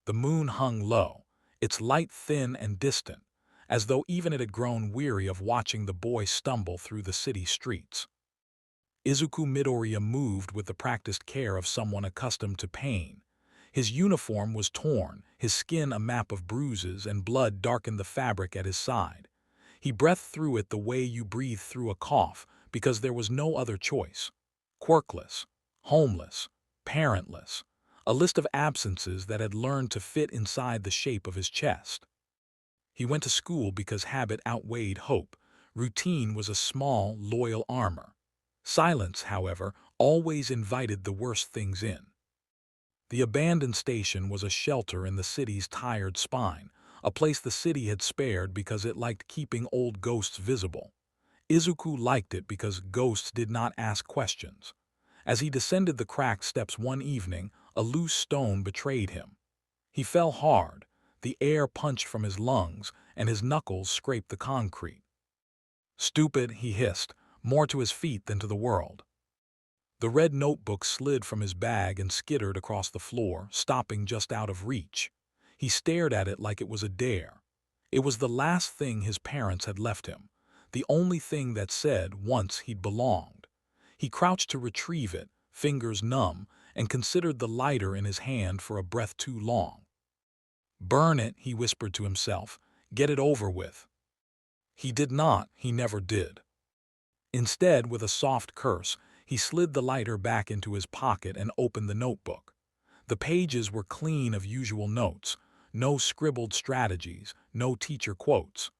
The moon hung low, its light thin and distant, as though even it had grown weary of watching the boy stumble through the city streets. Izuku Midoriya moved with the practiced care of someone accustomed to pain. His uniform was torn, his skin a map of bruises, and blood darkened the fabric at his side. He breathed through it the way you breathe through a cough, because there was no other choice. Quirkless, homeless, parentless, a list of absences that had learned to fit inside the shape of his chest. He went to school because habit outweighed hope. Routine was a small, loyal armor. Silence, however, always invited the worst things in. The abandoned station was a shelter in the city's tired spine, a place the city had spared because it liked keeping old ghosts visible. Izuku liked it because ghosts did not ask questions. As he descended the cracked steps one evening, a loose stone betrayed him. He fell hard, the air punched from his lungs, and his knuckles scraped the concrete. "Stupid," he hissed, more to his feet than to the world. The red notebook slid from his bag and skittered across the floor, stopping just out of reach. He stared at it like it was a dare. It was the last thing his parents had left him, the only thing that said once he'd belonged. He crouched to retrieve it, fingers numb, and considered the lighter in his hand for a breath too long. "Burn it," he whispered to himself. "Get it over with." He did not, he never did. Instead, with a soft curse, he slid the lighter back into his pocket and opened the notebook. The pages were clean of usual notes, no scribbled strategies, no teacher quotes.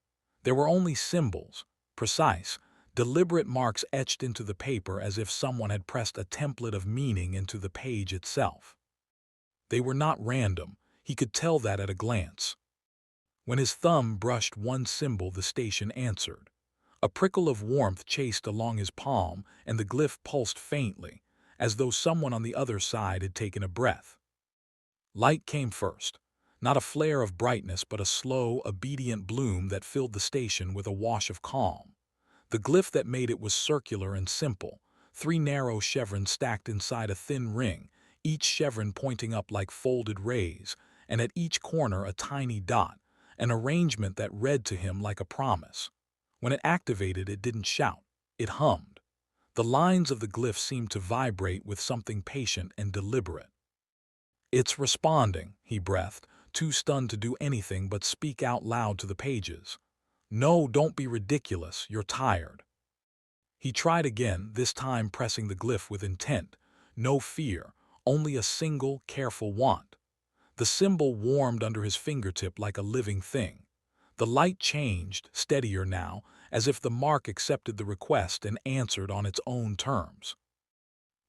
There were only symbols, precise, deliberate marks etched into the paper as if someone had pressed a template of meaning into the page itself. They were not random, he could tell that at a glance. When his thumb brushed one symbol, the station answered. A prickle of warmth chased along his palm, and the glyph pulsed faintly, as though someone on the other side had taken a breath. Light came first, not a flare of brightness but a slow, obedient bloom that filled the station with a wash of calm. The glyph that made it was circular and simple, 3 narrow chevrons stacked inside a thin ring, each chevron pointing up like folded rays, and at each corner a tiny dot, an arrangement that read to him like a promise. When it activated, it didn't shout, it hummed. The lines of the glyph seemed to vibrate with something patient and deliberate. "It's responding," he breathed, too stunned to do anything but speak out loud to the pages. "No, don't be ridiculous, you're tired." He tried again, this time pressing the glyph with intent. No fear, only a single, careful want. The symbol warmed under his fingertip like a living thing. The light changed, steadier now, as if the mark accepted the request and answered on its own terms.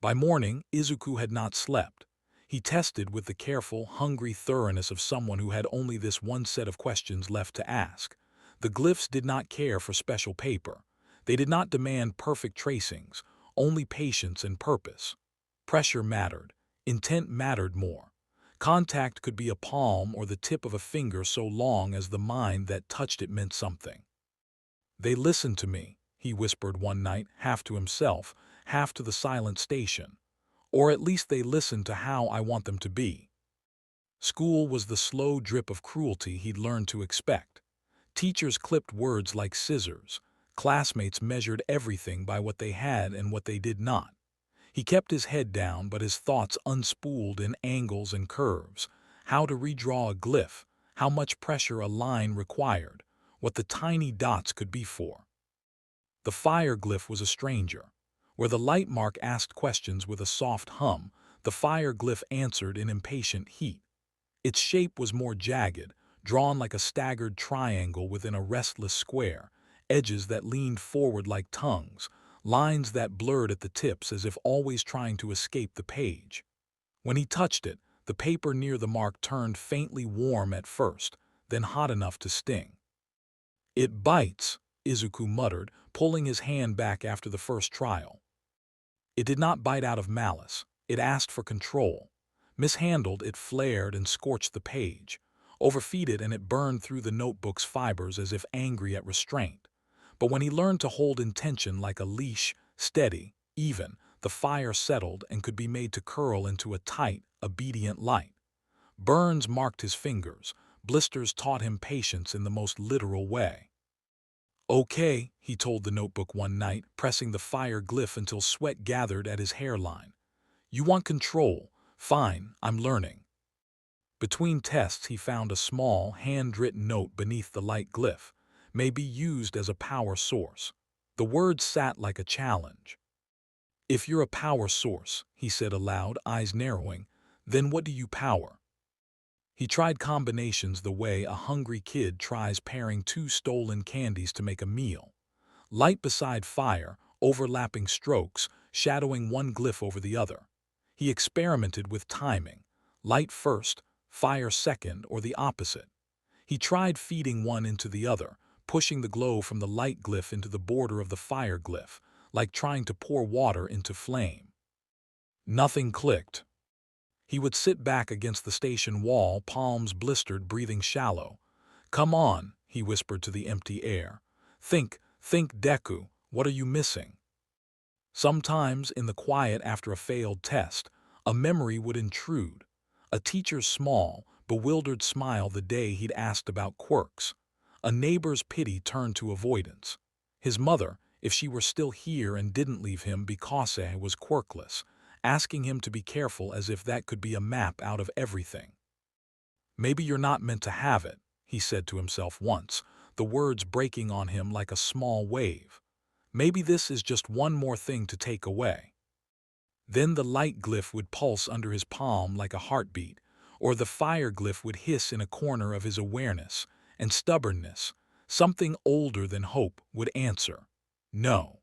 By morning, Izuku had not slept. He tested with the careful, hungry thoroughness of someone who had only this one set of questions left to ask. The glyphs did not care for special paper. They did not demand perfect tracings, only patience and purpose. Pressure mattered. Intent mattered more. Contact could be a palm or the tip of a finger so long as the mind that touched it meant something. "They listened to me," he whispered one night, half to himself, half to the silent station. "Or at least they listened to how I want them to be." School was the slow drip of cruelty he'd learned to expect. Teachers clipped words like scissors. Classmates measured everything by what they had and what they did not. He kept his head down, but his thoughts unspooled in angles and curves. How to redraw a glyph, how much pressure a line required, what the tiny dots could be for. The fire glyph was a stranger. Where the light mark asked questions with a soft hum, the fire glyph answered in impatient heat. Its shape was more jagged, drawn like a staggered triangle within a restless square, edges that leaned forward like tongues, lines that blurred at the tips as if always trying to escape the page. When he touched it, the paper near the mark turned faintly warm at first, then hot enough to sting. "It bites," Izuku muttered, pulling his hand back after the first trial. It did not bite out of malice. It asked for control. Mishandled, it flared and scorched the page. Overfeed it and it burned through the notebook's fibers as if angry at restraint. But when he learned to hold intention like a leash, steady, even, the fire settled and could be made to curl into a tight, obedient light. Burns marked his fingers. Blisters taught him patience in the most literal way. "Okay," he told the notebook one night, pressing the fire glyph until sweat gathered at his hairline. "You want control? Fine, I'm learning." Between tests, he found a small, hand-written note beneath the light glyph. "May be used as a power source." The words sat like a challenge. "If you're a power source," he said aloud, eyes narrowing, "then what do you power?" He tried combinations the way a hungry kid tries pairing two stolen candies to make a meal. Light beside fire, overlapping strokes, shadowing one glyph over the other. He experimented with timing. Light first, fire second, or the opposite. He tried feeding one into the other, pushing the glow from the light glyph into the border of the fire glyph, like trying to pour water into flame. Nothing clicked. He would sit back against the station wall, palms blistered, breathing shallow. "Come on," he whispered to the empty air. Think, Deku, what are you missing?" Sometimes, in the quiet after a failed test, a memory would intrude. A teacher's small, bewildered smile the day he'd asked about quirks. A neighbor's pity turned to avoidance. His mother, if she were still here and didn't leave him because he was quirkless, asking him to be careful as if that could be a map out of everything. "Maybe you're not meant to have it," he said to himself once, the words breaking on him like a small wave. "Maybe this is just one more thing to take away." Then the light glyph would pulse under his palm like a heartbeat, or the fire glyph would hiss in a corner of his awareness, and stubbornness, something older than hope, would answer, "No."